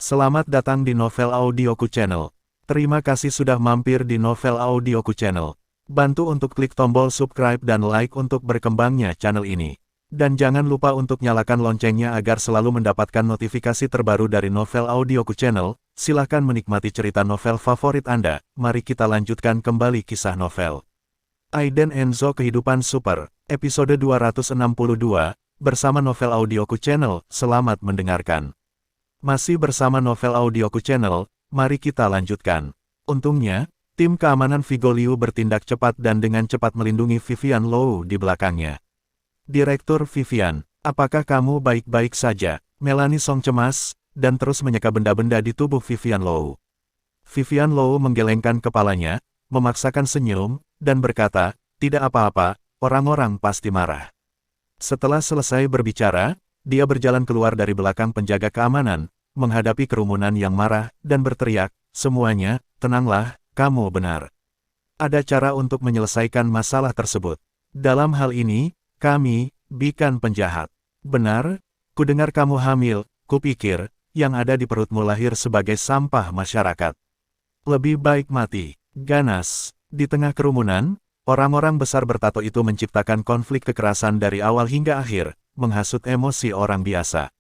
Selamat datang di Novel Audioku Channel. Terima kasih sudah mampir di Novel Audioku Channel. Bantu untuk klik tombol subscribe dan like untuk berkembangnya channel ini. Dan jangan lupa untuk nyalakan loncengnya agar selalu mendapatkan notifikasi terbaru dari Novel Audioku Channel. Silahkan menikmati cerita novel favorit Anda. Mari kita lanjutkan kembali kisah novel Aiden Enzo Kehidupan Super, episode 262, bersama Novel Audioku Channel. Selamat mendengarkan. Masih bersama Novel Audioku Channel, mari kita lanjutkan. Untungnya, tim keamanan Vigo Liu bertindak cepat dan dengan cepat melindungi Vivian Low di belakangnya. Direktur Vivian, apakah kamu baik-baik saja? Melanie Song cemas, dan terus menyeka benda-benda di tubuh Vivian Low. Vivian Low menggelengkan kepalanya, memaksakan senyum, dan berkata, tidak apa-apa, orang-orang pasti marah. Setelah selesai berbicara, dia berjalan keluar dari belakang penjaga keamanan, menghadapi kerumunan yang marah, dan berteriak, semuanya, tenanglah, kamu benar. Ada cara untuk menyelesaikan masalah tersebut. Dalam hal ini, kami, bukan penjahat. Benar, kudengar kamu hamil, kupikir, yang ada di perutmu lahir sebagai sampah masyarakat. Lebih baik mati. Ganas. Di tengah kerumunan, orang-orang besar bertato itu menciptakan konflik kekerasan dari awal hingga akhir, menghasut emosi orang biasa.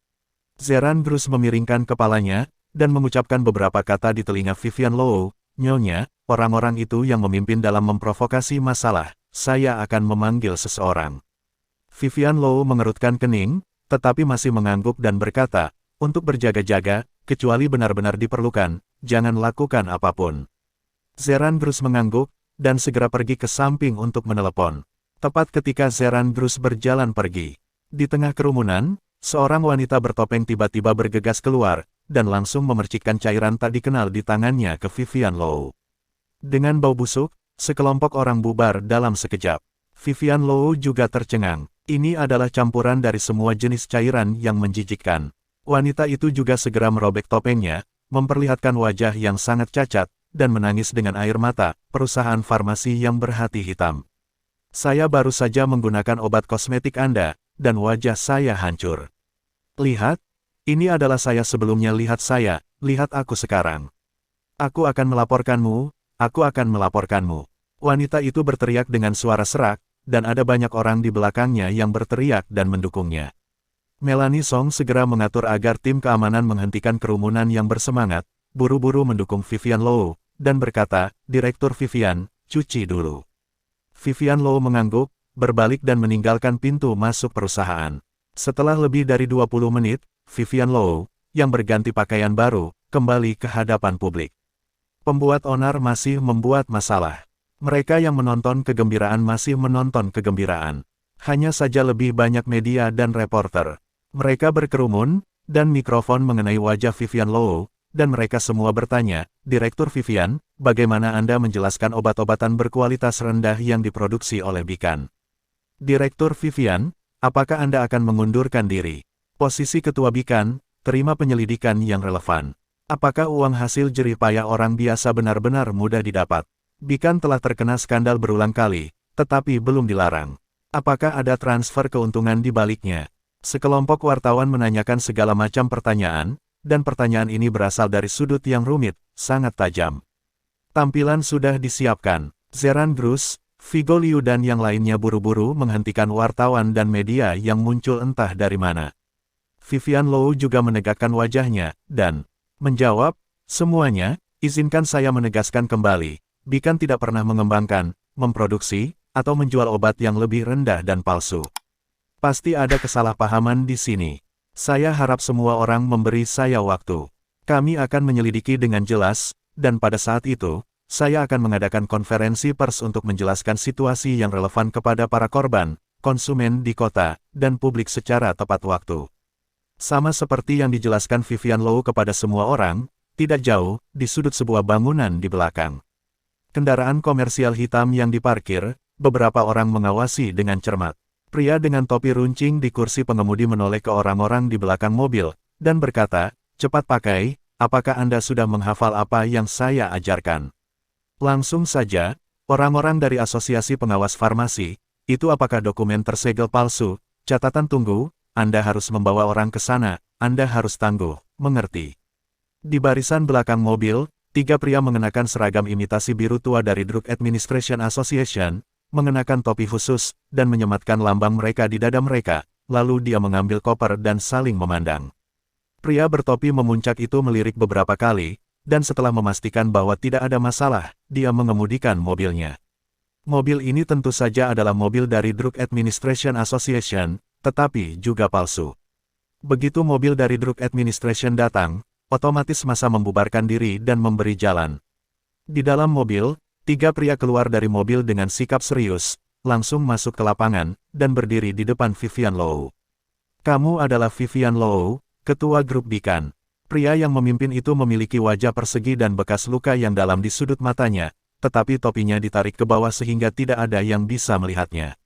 Zeran Grus memiringkan kepalanya, dan mengucapkan beberapa kata di telinga Vivian Low, nyonya, orang-orang itu yang memimpin dalam memprovokasi masalah, saya akan memanggil seseorang. Vivian Low mengerutkan kening, tetapi masih mengangguk dan berkata, untuk berjaga-jaga, kecuali benar-benar diperlukan, jangan lakukan apapun. Zeran Grus mengangguk, dan segera pergi ke samping untuk menelepon. Tepat ketika Zeran Grus berjalan pergi. Di tengah kerumunan, seorang wanita bertopeng tiba-tiba bergegas keluar, dan langsung memercikkan cairan tak dikenal di tangannya ke Vivian Low. Dengan bau busuk, sekelompok orang bubar dalam sekejap. Vivian Low juga tercengang. Ini adalah campuran dari semua jenis cairan yang menjijikkan. Wanita itu juga segera merobek topengnya, memperlihatkan wajah yang sangat cacat, dan menangis dengan air mata, perusahaan farmasi yang berhati hitam. Saya baru saja menggunakan obat kosmetik Anda, dan wajah saya hancur. Lihat, ini adalah saya sebelumnya, lihat saya, lihat aku sekarang. Aku akan melaporkanmu, aku akan melaporkanmu. Wanita itu berteriak dengan suara serak, dan ada banyak orang di belakangnya yang berteriak dan mendukungnya. Melanie Song segera mengatur agar tim keamanan menghentikan kerumunan yang bersemangat, buru-buru mendukung Vivian Low, dan berkata, Direktur Vivian, cuci dulu. Vivian Low mengangguk, berbalik dan meninggalkan pintu masuk perusahaan. Setelah lebih dari 20 menit, Vivian Low, yang berganti pakaian baru, kembali ke hadapan publik. Pembuat onar masih membuat masalah. Mereka yang menonton kegembiraan masih menonton kegembiraan. Hanya saja lebih banyak media dan reporter. Mereka berkerumun, dan mikrofon mengenai wajah Vivian Low, dan mereka semua bertanya, Direktur Vivian, bagaimana Anda menjelaskan obat-obatan berkualitas rendah yang diproduksi oleh Bikan? Direktur Vivian, apakah Anda akan mengundurkan diri? Posisi Ketua Bikan, terima penyelidikan yang relevan. Apakah uang hasil jerih payah orang biasa benar-benar mudah didapat? Bikan telah terkena skandal berulang kali, tetapi belum dilarang. Apakah ada transfer keuntungan di baliknya? Sekelompok wartawan menanyakan segala macam pertanyaan, dan pertanyaan ini berasal dari sudut yang rumit, sangat tajam. Tampilan sudah disiapkan. Zeran Grus, Vigo Liu dan yang lainnya buru-buru menghentikan wartawan dan media yang muncul entah dari mana. Vivian Low juga menegakkan wajahnya, dan menjawab, semuanya, izinkan saya menegaskan kembali, Bikan tidak pernah mengembangkan, memproduksi, atau menjual obat yang lebih rendah dan palsu. Pasti ada kesalahpahaman di sini. Saya harap semua orang memberi saya waktu. Kami akan menyelidiki dengan jelas, dan pada saat itu, saya akan mengadakan konferensi pers untuk menjelaskan situasi yang relevan kepada para korban, konsumen di kota, dan publik secara tepat waktu. Sama seperti yang dijelaskan Vivian Low kepada semua orang, tidak jauh, di sudut sebuah bangunan di belakang. Kendaraan komersial hitam yang diparkir, beberapa orang mengawasi dengan cermat. Pria dengan topi runcing di kursi pengemudi menoleh ke orang-orang di belakang mobil, dan berkata, cepat pakai, apakah Anda sudah menghafal apa yang saya ajarkan? Langsung saja, orang-orang dari Asosiasi Pengawas Farmasi, itu apakah dokumen tersegel palsu, catatan tunggu, Anda harus membawa orang ke sana, Anda harus tangguh, mengerti? Di barisan belakang mobil, 3 pria mengenakan seragam imitasi biru tua dari Drug Administration Association, mengenakan topi khusus, dan menyematkan lambang mereka di dada mereka, lalu dia mengambil koper dan saling memandang. Pria bertopi memuncak itu melirik beberapa kali, dan setelah memastikan bahwa tidak ada masalah, dia mengemudikan mobilnya. Mobil ini tentu saja adalah mobil dari Drug Administration Association, tetapi juga palsu. Begitu mobil dari Drug Administration datang, otomatis massa membubarkan diri dan memberi jalan. Di dalam mobil, 3 pria keluar dari mobil dengan sikap serius, langsung masuk ke lapangan, dan berdiri di depan Vivian Low. "Kamu adalah Vivian Low, ketua grup Beacon." Pria yang memimpin itu memiliki wajah persegi dan bekas luka yang dalam di sudut matanya, tetapi topinya ditarik ke bawah sehingga tidak ada yang bisa melihatnya.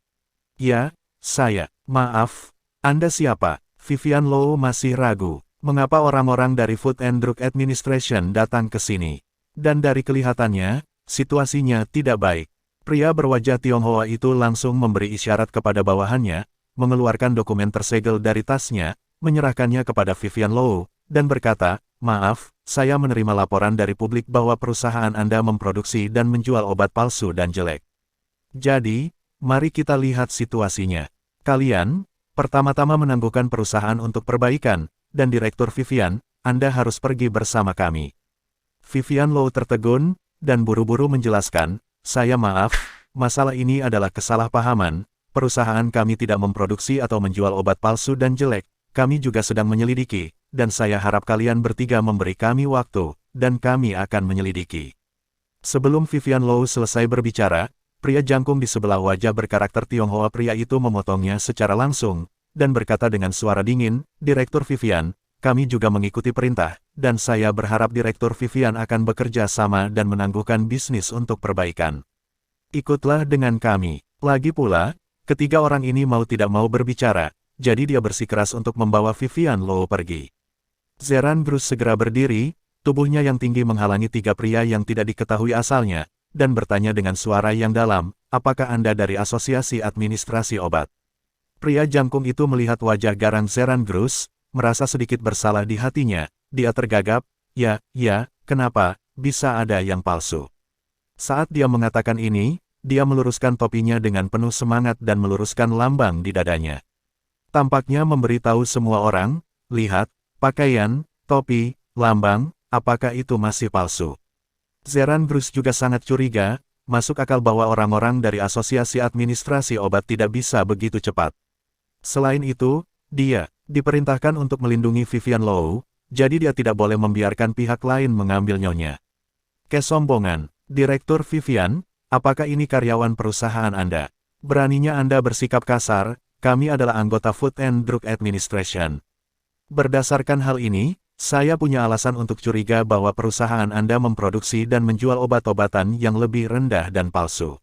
"Ya, saya. Maaf, Anda siapa?" Vivian Low masih ragu. Mengapa orang-orang dari Food and Drug Administration datang ke sini? Dan dari kelihatannya, situasinya tidak baik. Pria berwajah Tionghoa itu langsung memberi isyarat kepada bawahannya, mengeluarkan dokumen tersegel dari tasnya, menyerahkannya kepada Vivian Low, dan berkata, "Maaf, saya menerima laporan dari publik bahwa perusahaan Anda memproduksi dan menjual obat palsu dan jelek. Jadi, mari kita lihat situasinya. Kalian, pertama-tama menangguhkan perusahaan untuk perbaikan, dan Direktur Vivian, Anda harus pergi bersama kami." Vivian Low tertegun, dan buru-buru menjelaskan, "Saya maaf, masalah ini adalah kesalahpahaman, perusahaan kami tidak memproduksi atau menjual obat palsu dan jelek, kami juga sedang menyelidiki, dan saya harap kalian bertiga memberi kami waktu, dan kami akan menyelidiki." Sebelum Vivian Low selesai berbicara, pria jangkung di sebelah wajah berkarakter Tionghoa pria itu memotongnya secara langsung, dan berkata dengan suara dingin, "Direktur Vivian, kami juga mengikuti perintah, dan saya berharap Direktur Vivian akan bekerja sama dan menangguhkan bisnis untuk perbaikan. Ikutlah dengan kami." Lagi pula, ketiga orang ini mau tidak mau berbicara, jadi dia bersikeras untuk membawa Vivian Low pergi. Zeran Bruce segera berdiri, tubuhnya yang tinggi menghalangi 3 pria yang tidak diketahui asalnya, dan bertanya dengan suara yang dalam, "Apakah Anda dari Asosiasi Administrasi Obat?" Pria jangkung itu melihat wajah garang Zeran Bruce, merasa sedikit bersalah di hatinya, dia tergagap, ya, kenapa, bisa ada yang palsu?" Saat dia mengatakan ini, dia meluruskan topinya dengan penuh semangat dan meluruskan lambang di dadanya. Tampaknya memberitahu semua orang, "Lihat, pakaian, topi, lambang, apakah itu masih palsu?" Zeran Bruce juga sangat curiga, masuk akal bahwa orang-orang dari Asosiasi Administrasi Obat tidak bisa begitu cepat. Selain itu, dia diperintahkan untuk melindungi Vivian Low, jadi dia tidak boleh membiarkan pihak lain mengambil nyonya. "Kesombongan, Direktur Vivian, apakah ini karyawan perusahaan Anda? Beraninya Anda bersikap kasar, kami adalah anggota Food and Drug Administration. Berdasarkan hal ini, saya punya alasan untuk curiga bahwa perusahaan Anda memproduksi dan menjual obat-obatan yang lebih rendah dan palsu."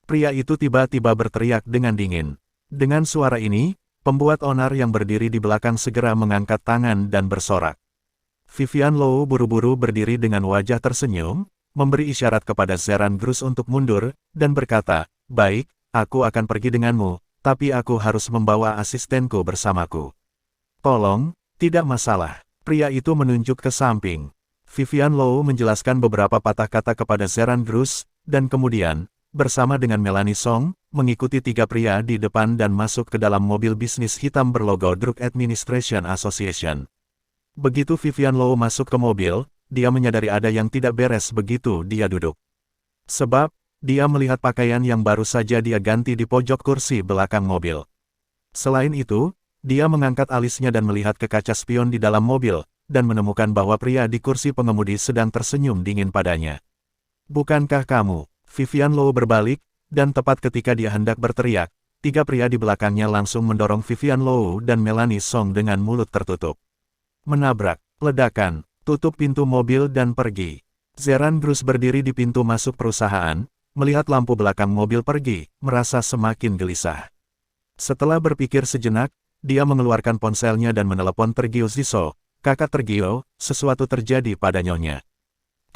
Pria itu tiba-tiba berteriak dengan dingin. Dengan suara ini, pembuat onar yang berdiri di belakang segera mengangkat tangan dan bersorak. Vivian Low buru-buru berdiri dengan wajah tersenyum, memberi isyarat kepada Zeran Bruce untuk mundur, dan berkata, "Baik, aku akan pergi denganmu, tapi aku harus membawa asistenku bersamaku." "Tolong, tidak masalah." Pria itu menunjuk ke samping. Vivian Low menjelaskan beberapa patah kata kepada Zeran Bruce, dan kemudian, bersama dengan Melanie Song, mengikuti 3 pria di depan dan masuk ke dalam mobil bisnis hitam berlogo Drug Administration Association. Begitu Vivian Low masuk ke mobil, dia menyadari ada yang tidak beres begitu dia duduk. Sebab, dia melihat pakaian yang baru saja dia ganti di pojok kursi belakang mobil. Selain itu, dia mengangkat alisnya dan melihat ke kaca spion di dalam mobil, dan menemukan bahwa pria di kursi pengemudi sedang tersenyum dingin padanya. "Bukankah kamu?" Vivian Low berbalik, dan tepat ketika dia hendak berteriak, 3 pria di belakangnya langsung mendorong Vivian Low dan Melanie Song dengan mulut tertutup. Menabrak, ledakan, tutup pintu mobil dan pergi. Zeran Bruce berdiri di pintu masuk perusahaan, melihat lampu belakang mobil pergi, merasa semakin gelisah. Setelah berpikir sejenak, dia mengeluarkan ponselnya dan menelepon Tergio Ziso. "Kakak Tergio, sesuatu terjadi pada nyonya."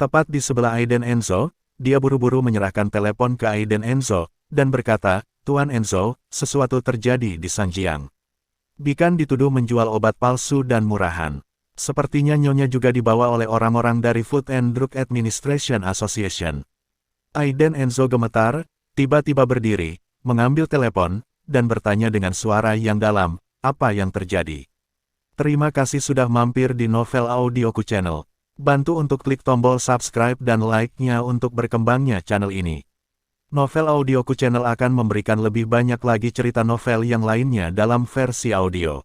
Tepat di sebelah Aiden Enzo, dia buru-buru menyerahkan telepon ke Aiden Enzo, dan berkata, "Tuan Enzo, sesuatu terjadi di Sanjiang. Beacon dituduh menjual obat palsu dan murahan. Sepertinya Nyonya juga dibawa oleh orang-orang dari Food and Drug Administration Association. Aiden Enzo gemetar, tiba-tiba berdiri, mengambil telepon, dan bertanya dengan suara yang dalam, apa yang terjadi? Terima kasih sudah mampir di Novel Audioku Channel. Bantu untuk klik tombol subscribe dan like-nya untuk berkembangnya channel ini. Novel Audioku Channel akan memberikan lebih banyak lagi cerita novel yang lainnya dalam versi audio.